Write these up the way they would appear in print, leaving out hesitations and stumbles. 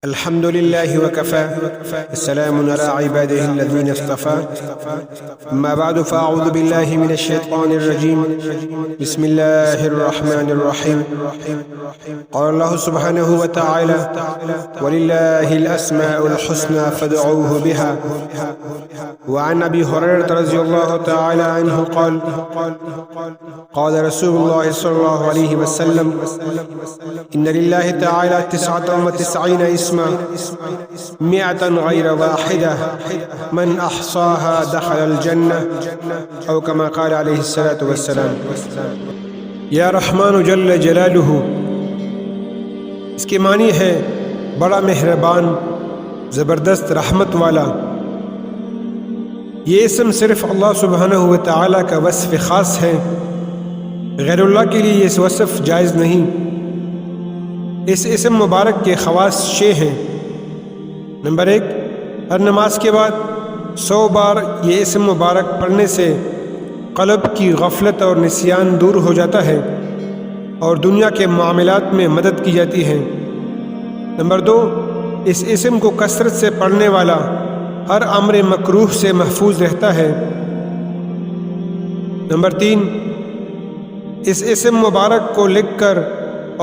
الحمد لله وكفى السلام على عباده الذين اصطفى أما بعد فأعوذ بالله من الشيطان الرجيم بسم الله الرحمن الرحيم قال الله سبحانه وتعالى ولله الأسماء الحسنى فادعوه بها وعن أبي هريرة رضي الله تعالى عنه قال قال رسول الله صلى الله عليه وسلم إن لله تعالى 99 اسما 100 غير واحدة من أحصاها دخل الجنة أو كما قال عليه الصلاة والسلام یا رحمان جل جلالہ، اس کے معنی ہے بڑا مہربان، زبردست رحمت والا۔ یہ اسم صرف اللہ سبحانہ و تعالیٰ کا وصف خاص ہے، غیر اللہ کے لیے اس وصف جائز نہیں۔ اس اسم مبارک کے خواص 6 ہیں۔ نمبر 1، ہر نماز کے بعد 100 بار یہ اسم مبارک پڑھنے سے قلب کی غفلت اور نسیان دور ہو جاتا ہے اور دنیا کے معاملات میں مدد کی جاتی ہے۔ نمبر 2، اس اسم کو کثرت سے پڑھنے والا ہر امر مکروہ سے محفوظ رہتا ہے۔ نمبر 3، اس اسم مبارک کو لکھ کر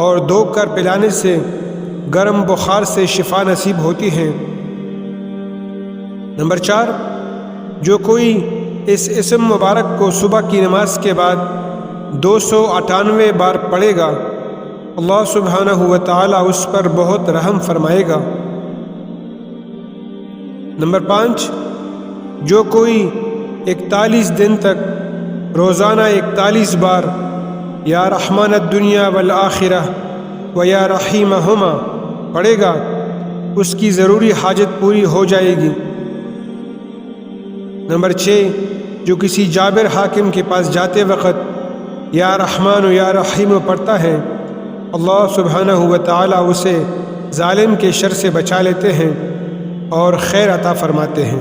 اور دھو کر پلانے سے گرم بخار سے شفا نصیب ہوتی ہے۔ نمبر 4، جو کوئی اس اسم مبارک کو صبح کی نماز کے بعد 298 بار پڑھے گا، اللہ سبحانہ و تعالیٰ اس پر بہت رحم فرمائے گا۔ نمبر 5، جو کوئی 41 دن تک روزانہ 41 بار یا رحمان الدنیا والآخرہ و یا رحیمہما پڑھے گا، اس کی ضروری حاجت پوری ہو جائے گی۔ نمبر 6، جو کسی جابر حاکم کے پاس جاتے وقت یا رحمان و یا رحیم پڑھتا ہے، اللہ سبحانہ و تعالیٰ اسے ظالم کے شر سے بچا لیتے ہیں اور خیر عطا فرماتے ہیں۔